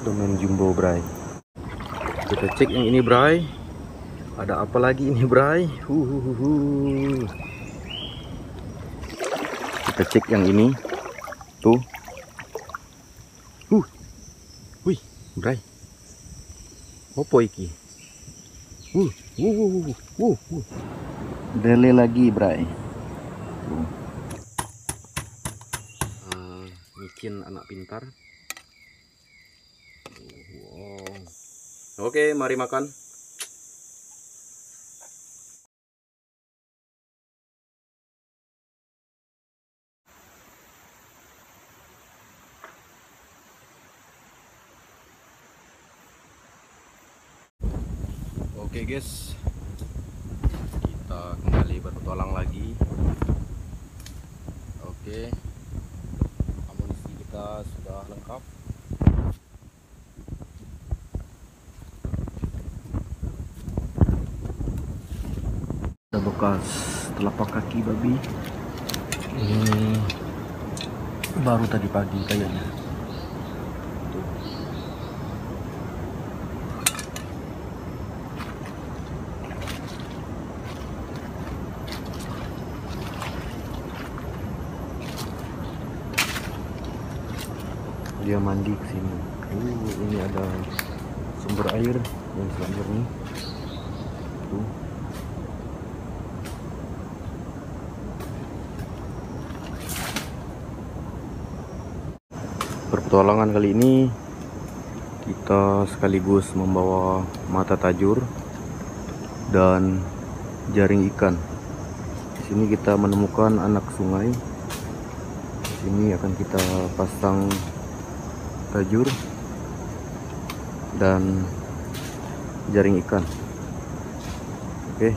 Domain jumbo, bray. Kita cek yang ini, bray. Ada apa lagi ini, bray? Kita cek yang ini. Tuh. Wih, bray. Opo iki? Dele lagi, bray. Micin anak pintar. Wow. Oke, mari makan. Oke guys, kita kembali berpetualang lagi. Oke, amunisi kita sudah lengkap. Ada bekas telapak kaki babi. Ini baru tadi pagi kayaknya. Dia mandi ke sini. Ini ada sumber air yang sangat jernih. Tuh. Perpetualangan kali ini kita sekaligus membawa mata tajur dan jaring ikan. Di sini kita menemukan anak sungai. Di sini akan kita pasang tajur dan jaring ikan. Oke.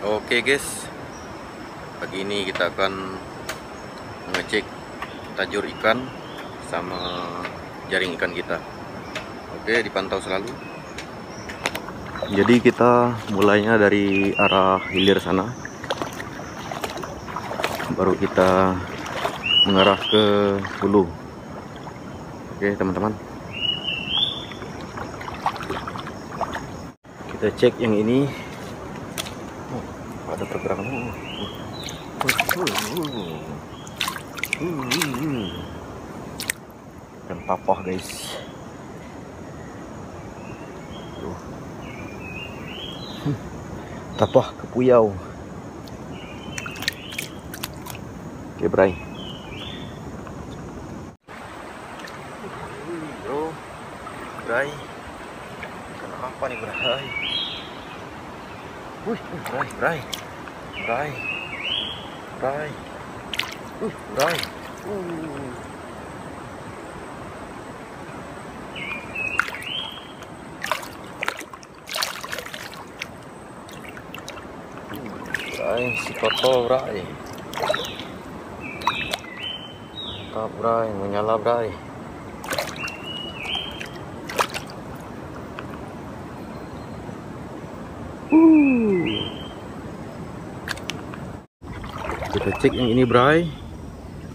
Oke guys, pagi ini kita akan mengecek tajur ikan sama jaring ikan kita. Oke, dipantau selalu. Jadi kita mulainya dari arah hilir sana, baru kita mengarah ke hulu. Oke teman-teman, kita cek yang ini. Ada pergerakan. Dan tapah guys. Tuh. Tapah ke puyau. Oke bray. Bro, bray. Kenapa nih bray? Bray. Bray. bray, si Toto bray. Mantap bray, menyala bray. Kita cek yang ini bray.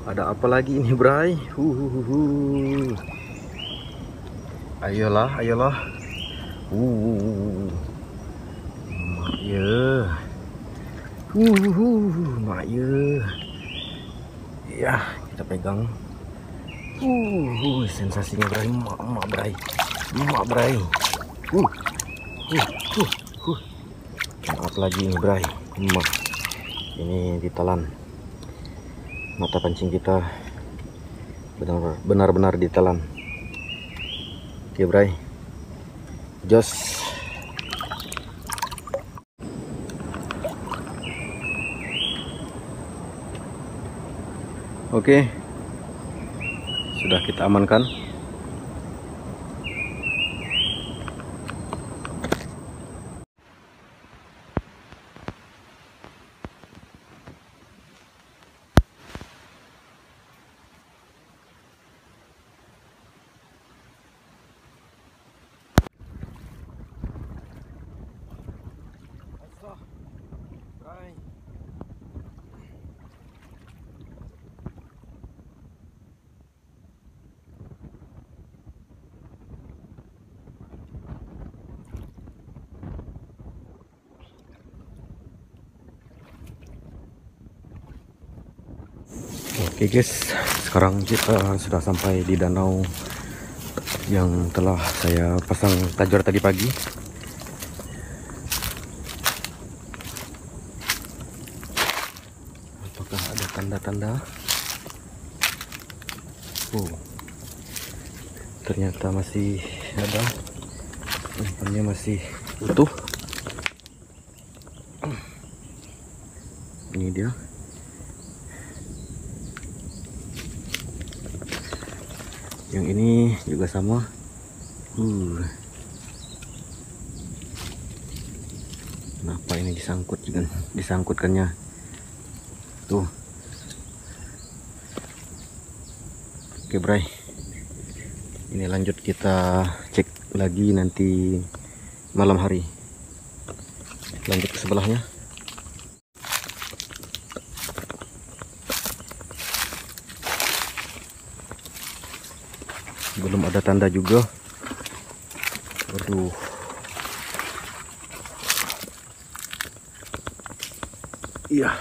Ada apa lagi ini bray? Ayolah, ayolah. Mak ya. Mak ya. Ya, kita pegang. Sensasinya bray, mak bray. Mak bray. Apa lagi ini bray? Mak. Ini ditelan. Mata pancing kita benar-benar ditelan. Oke bray, jos. Oke, sudah kita amankan. Oke guys, sekarang kita sudah sampai di danau yang telah saya pasang tajur tadi pagi. Apakah ada tanda-tanda? Ternyata masih ada, umpannya masih utuh. Ini dia. Yang ini juga sama. Kenapa ini disangkutkannya? Tuh. Oke, bray. Ini lanjut kita cek lagi nanti malam hari. Lanjut ke sebelahnya. Belum ada tanda juga. Waduh. Iya.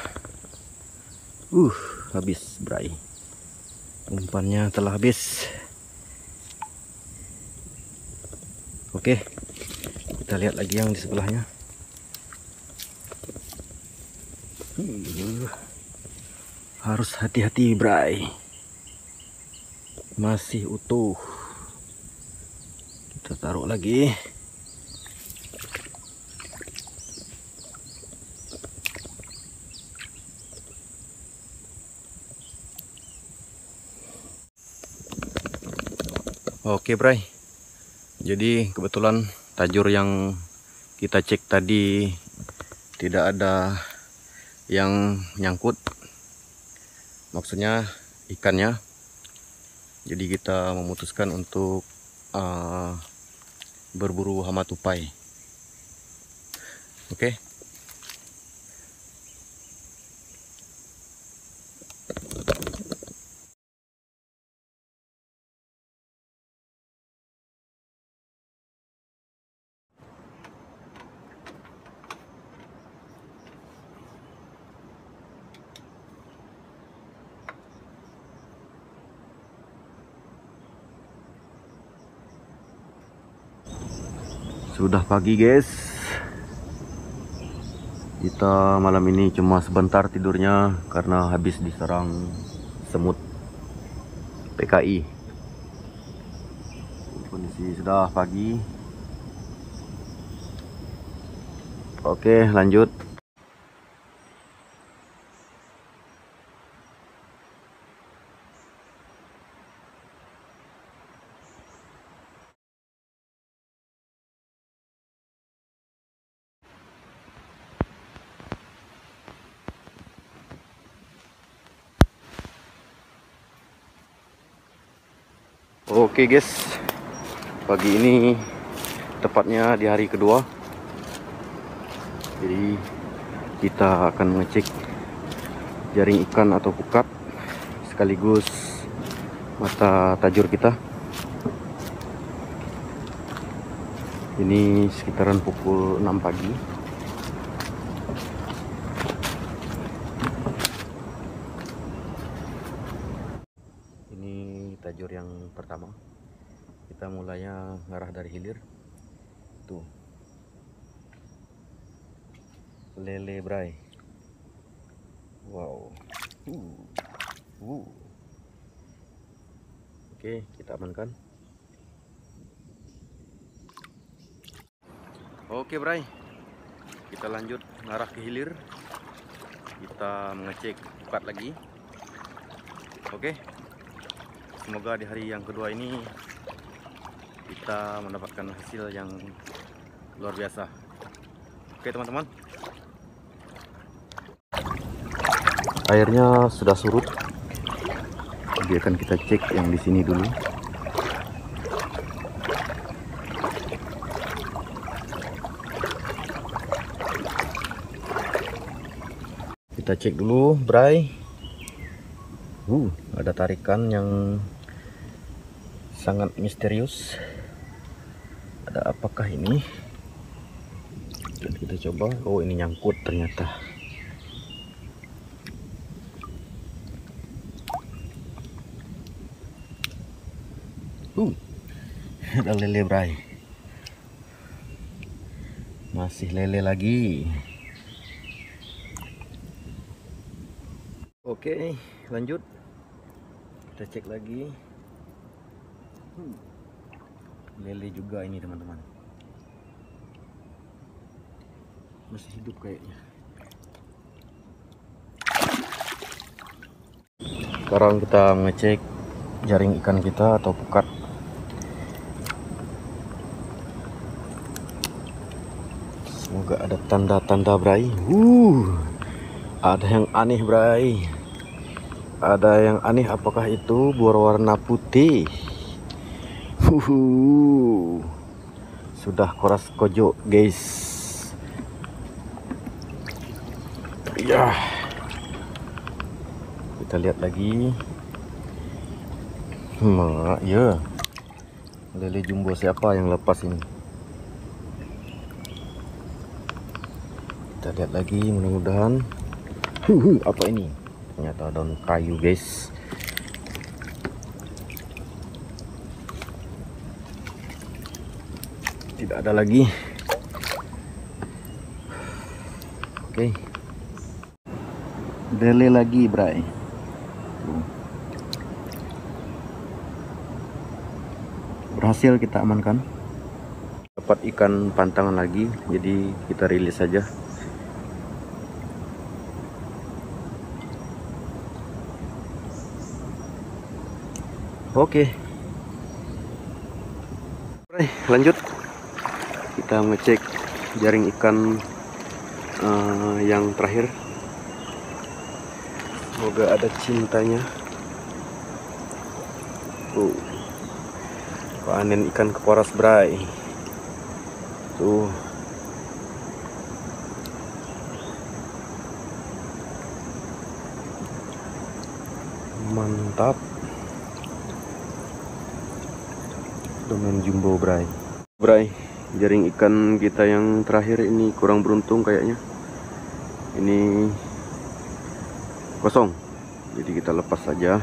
Habis bray. Umpannya telah habis. Oke. Kita lihat lagi yang di sebelahnya. Harus hati-hati bray. Masih utuh. Kita taruh lagi. Oke bray, jadi kebetulan tajur yang kita cek tadi tidak ada yang nyangkut, maksudnya ikannya. Jadi kita memutuskan untuk berburu hama tupai. Oke. Sudah pagi guys. Kita malam ini cuma sebentar tidurnya karena habis diserang semut PKI. Kondisi sudah pagi. Oke, lanjut. Oke guys, pagi ini tepatnya di hari kedua, jadi kita akan mengecek jaring ikan atau pukat sekaligus mata tajur kita. Ini sekitaran pukul 6 pagi. Ini tajur yang pertama. Kita mulainya ngarah dari hilir. Tuh. Lele bray. Wow. Oke, kita amankan. Oke bray, kita lanjut ngarah ke hilir. Kita mengecek pukat lagi. Oke, semoga di hari yang kedua ini kita mendapatkan hasil yang luar biasa. Oke teman-teman, airnya sudah surut. Jadi akan kita cek yang di sini dulu. Kita cek dulu, bray. Ada tarikan yang sangat misterius. Ada apakah ini? Kita coba. Oh, ini nyangkut ternyata. Ada lele, bray. Masih lele lagi. Oke, lanjut. Kita cek lagi. Lele juga ini teman-teman. Masih hidup kayaknya. Sekarang kita ngecek jaring ikan kita atau pukat. Semoga ada tanda-tanda, bray. Ada yang aneh, bray. Ada yang aneh, apakah itu berwarna putih? Sudah koras kojo, guys. Ya. Kita lihat lagi. Ya. Lele jumbo siapa yang lepas ini? Kita lihat lagi, mudah-mudahan. Apa ini? Ternyata daun kayu, guys. Tidak ada lagi. Oke. Lele lagi, bray. Berhasil kita amankan. Dapat ikan pantangan lagi, jadi kita rilis saja. Oke, lanjut. Kita ngecek jaring ikan yang terakhir. Semoga ada cintanya. Panen ikan keporas, bray. Tuh. Mantap. Dengan jumbo, bray. Jaring ikan kita yang terakhir ini kurang beruntung kayaknya. Ini kosong, jadi kita lepas saja.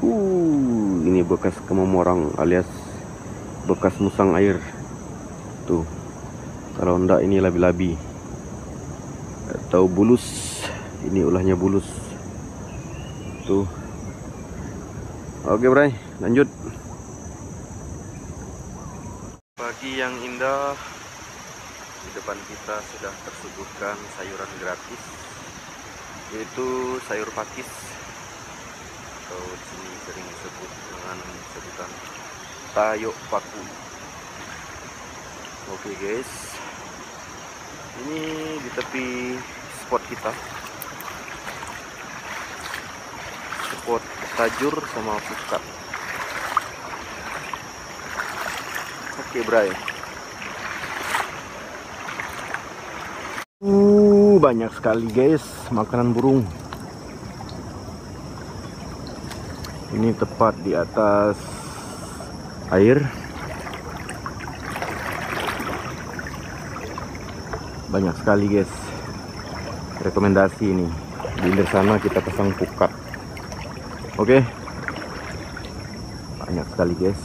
Ini bekas kemomorang alias bekas musang air. Tuh, kalau enggak ini labi-labi atau bulus. Ini ulahnya bulus. Tuh. Oke, bray, lanjut. Pagi yang indah, di depan kita sudah tersuguhkan sayuran gratis, yaitu sayur pakis atau di sini sering disebut dengan sebutan tayo paku. Oke guys, ini di tepi spot kita, spot tajur sama pukat. Oke, Bray. Banyak sekali guys makanan burung. Ini tepat di atas air. Banyak sekali guys. Rekomendasi ini. Di sana kita pasang pukat. Oke. Banyak sekali guys.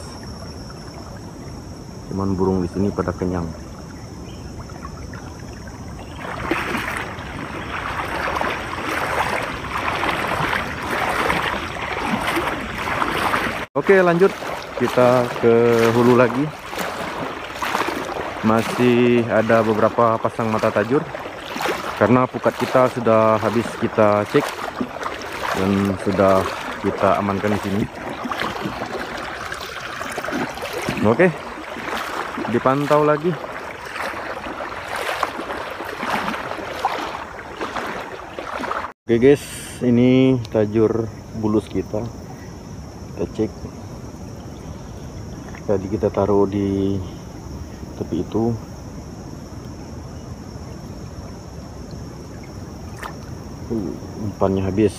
Cuman burung di sini pada kenyang. Oke, lanjut kita ke hulu lagi. Masih ada beberapa pasang mata tajur karena pukat kita sudah habis kita cek dan sudah kita amankan di sini. Oke, dipantau lagi. Oke guys, ini tajur bulus kita cek. Tadi kita taruh di tepi itu. Umpannya habis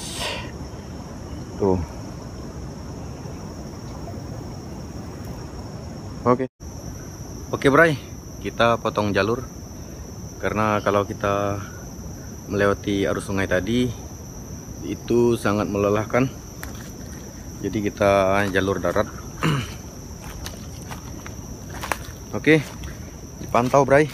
tuh. Oke Bray, kita potong jalur karena kalau kita melewati arus sungai tadi itu sangat melelahkan. Jadi kita jalur darat. Oke, dipantau Bray.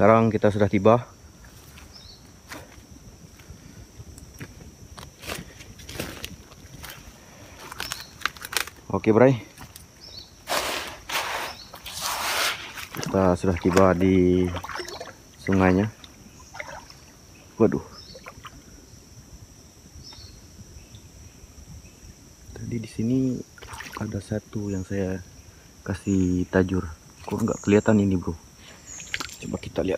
Sekarang kita sudah tiba. Oke Bray, kita sudah tiba di sungainya. Waduh, tadi di sini ada satu yang saya kasih tajur. Kok nggak kelihatan ini bro? Coba kita lihat.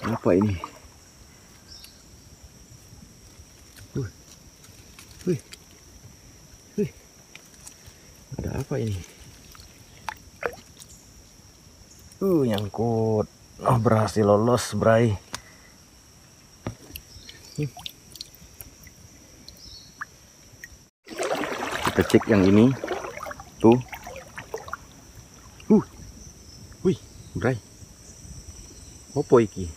Apa ini? Wih. Ada apa ini? Nyangkut. Oh, berhasil lolos, Bray. Kita cek yang ini. Tuh. Wih, Bray. Opo iki?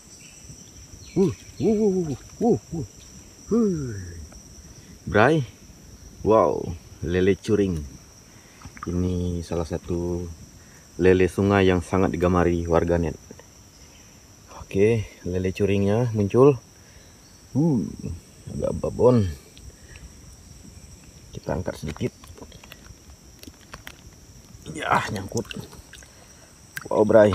Bray. Wow, lele curing. Ini salah satu lele sungai yang sangat digemari warganet. Oke, lele curingnya muncul. Agak babon. Kita angkat sedikit. Ya, nyangkut. Wow, Bray.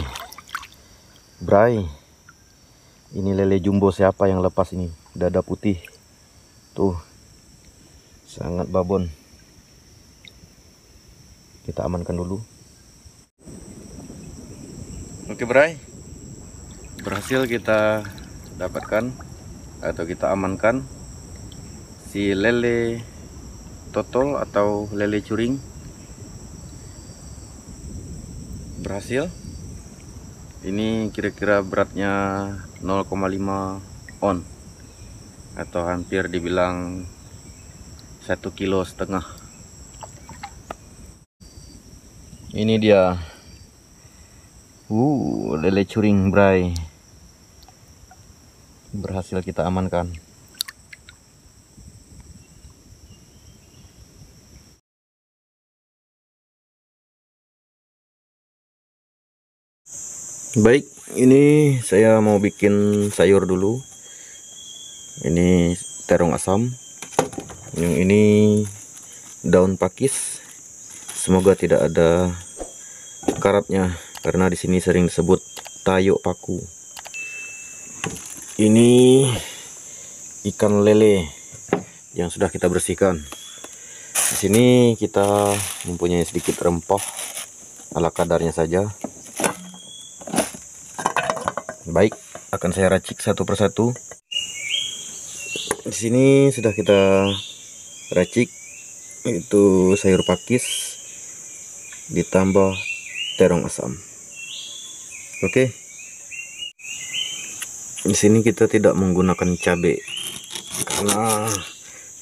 Ini lele jumbo siapa yang lepas ini? Dada putih. Tuh. Sangat babon. Kita amankan dulu. Oke, Bray. Berhasil kita dapatkan atau kita amankan si lele totol atau lele curing. Berhasil. Ini kira-kira beratnya 0,5 on atau hampir dibilang 1,5 kilo. Ini dia lele curing Bray, berhasil kita amankan. Baik, ini saya mau bikin sayur dulu. Ini terong asam, yang ini daun pakis. Semoga tidak ada karatnya, karena di sini sering disebut tayuk paku. Ini ikan lele yang sudah kita bersihkan. Di sini kita mempunyai sedikit rempah ala kadarnya saja. Baik, akan saya racik satu persatu. Di sini sudah kita racik, itu sayur pakis ditambah terong asam. Oke. Di sini kita tidak menggunakan cabai karena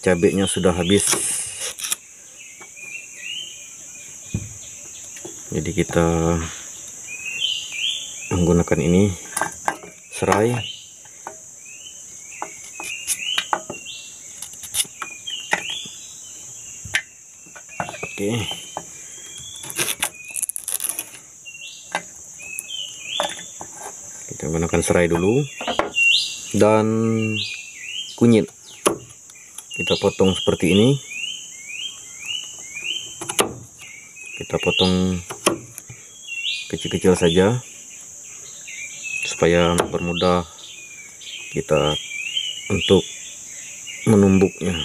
cabenya sudah habis. Jadi kita menggunakan ini serai. Oke. Kita gunakan serai dulu, dan kunyit kita potong seperti ini. Kita potong kecil-kecil saja supaya mempermudah kita untuk menumbuknya.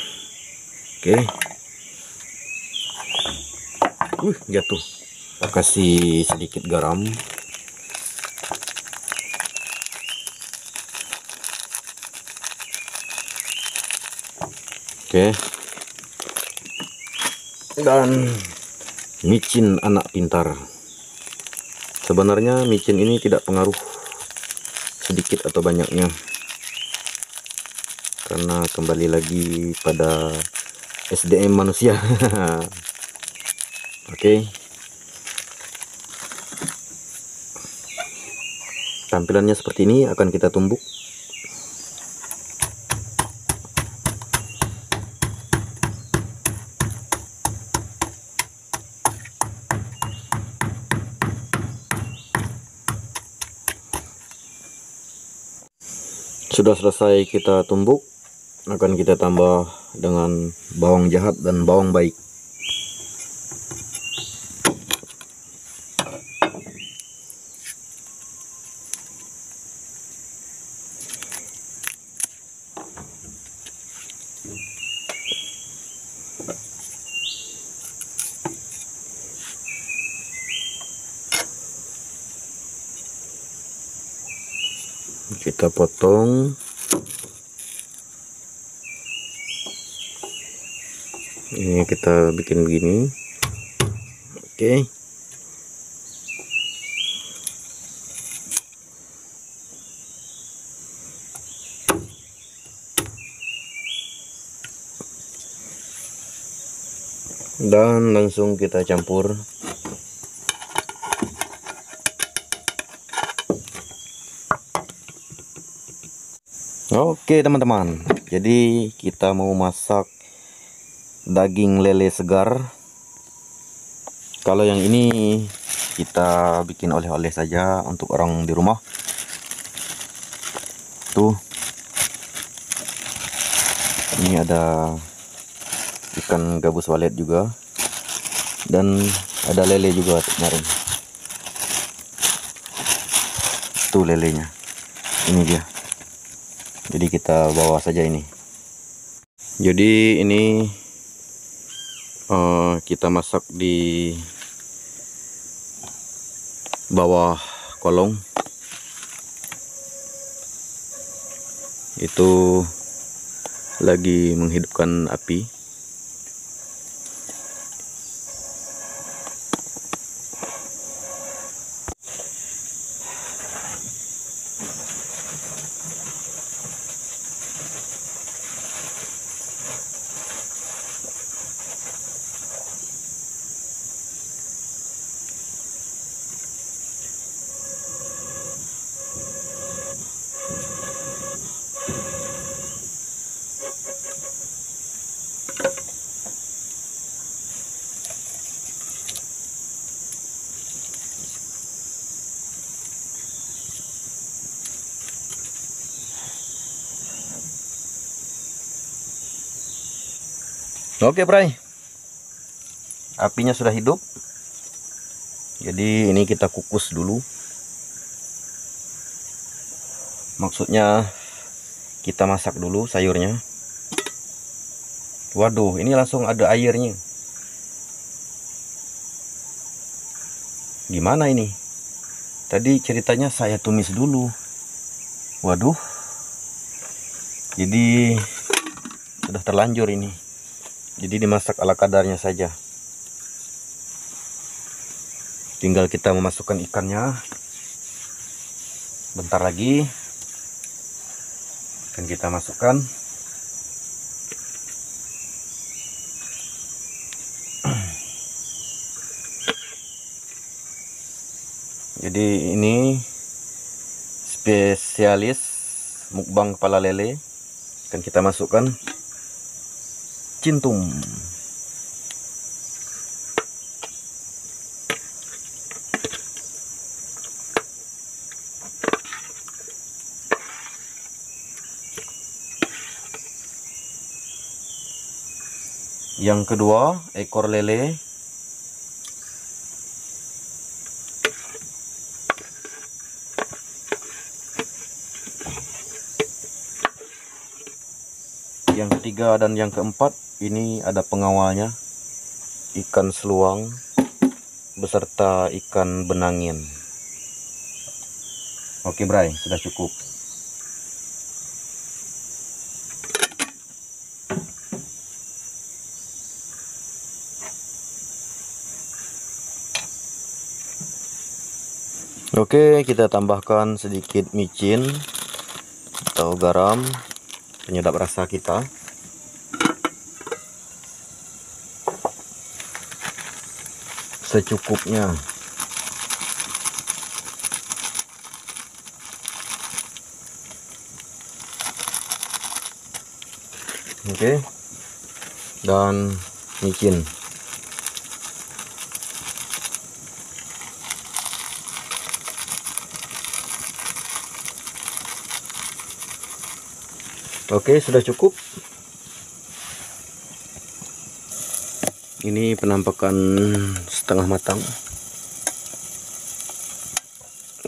Oke. Jatuh. Kita kasih sedikit garam. Oke. Dan micin anak pintar. Sebenarnya micin ini tidak pengaruh sedikit atau banyaknya, karena kembali lagi pada SDM manusia. Oke. Tampilannya seperti ini, akan kita tumbuk. Sudah selesai kita tumbuk, akan kita tambah dengan bawang jahat dan bawang baik. Kita potong. Ini kita bikin begini. Oke. Dan langsung kita campur. Oke teman-teman, jadi kita mau masak daging lele segar. Kalau yang ini kita bikin oleh-oleh saja untuk orang di rumah. Tuh, ini ada ikan gabus walet juga, dan ada lele juga kemarin. Tuh lelenya, ini dia. Jadi kita bawa saja ini. Jadi ini kita masak di bawah kolong. Itu lagi menghidupkan api. Oke, Bray. Apinya sudah hidup. Jadi ini kita kukus dulu. Maksudnya kita masak dulu sayurnya. Waduh, ini langsung ada airnya. Gimana ini? Tadi ceritanya saya tumis dulu. Waduh. Jadi sudah terlanjur ini. Jadi dimasak ala kadarnya saja. Tinggal kita memasukkan ikannya. Bentar lagi akan kita masukkan. Jadi ini spesialis mukbang kepala lele. Akan kita masukkan cintum. Yang kedua, ekor lele. Yang ketiga dan yang keempat, ini ada pengawalnya, ikan seluang beserta ikan benangin. Oke Bray, sudah cukup. Oke, kita tambahkan sedikit micin atau garam, penyedap rasa kita. Secukupnya. Oke. Dan micin. Oke, sudah cukup. Ini penampakan setengah matang.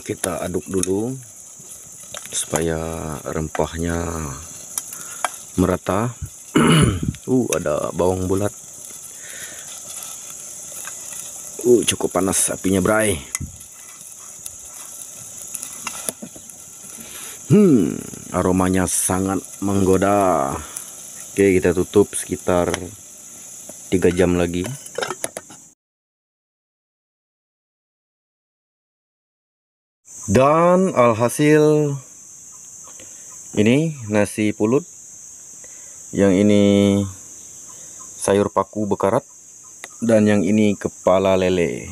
Kita aduk dulu supaya rempahnya merata. Ada bawang bulat. Cukup panas apinya, Bray. Aromanya sangat menggoda. Oke, kita tutup sekitar 3 jam lagi. Dan alhasil ini nasi pulut, yang ini sayur paku bekarat, dan yang ini kepala lele,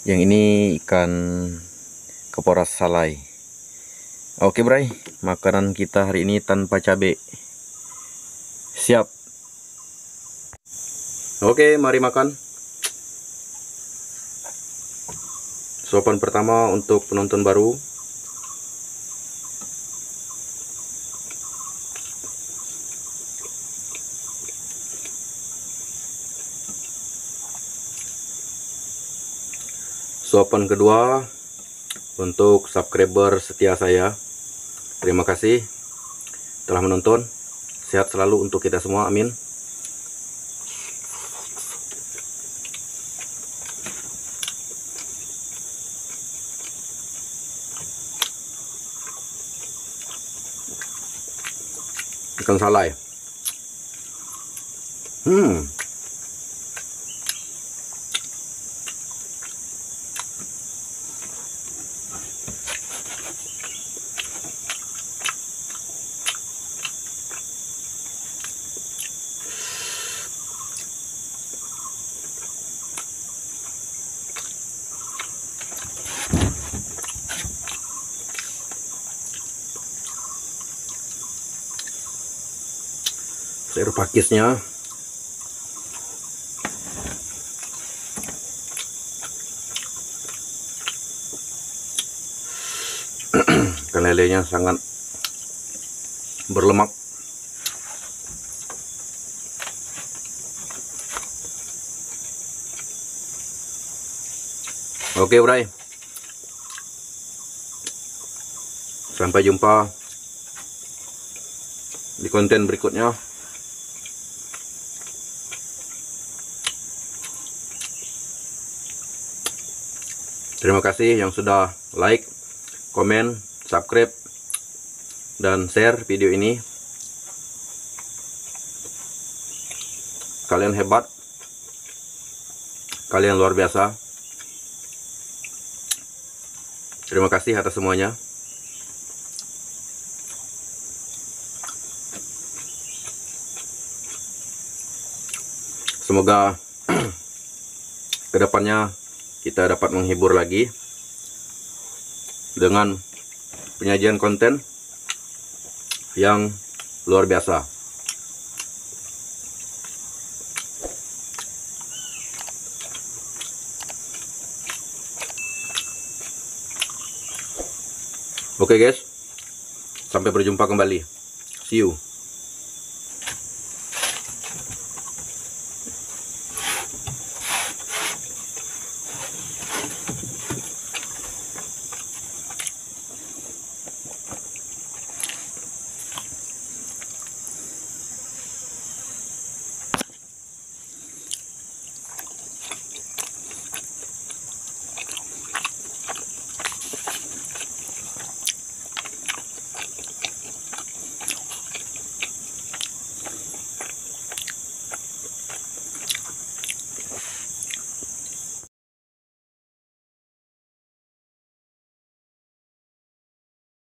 yang ini ikan keporas salai. Oke Bray, makanan kita hari ini tanpa cabai. Siap. Oke, mari makan. Suapan pertama untuk penonton baru. Suapan kedua untuk subscriber setia saya. Terima kasih telah menonton. Sehat selalu untuk kita semua, amin. Ikan salai. Sayur pakisnya. Ikan lelenya sangat berlemak. Oke, Bray. Sampai jumpa di konten berikutnya. Terima kasih yang sudah like, komen, subscribe, dan share video ini. Kalian hebat. Kalian luar biasa. Terima kasih atas semuanya. Semoga kedepannya kita dapat menghibur lagi dengan penyajian konten yang luar biasa. Oke guys, sampai berjumpa kembali. See you.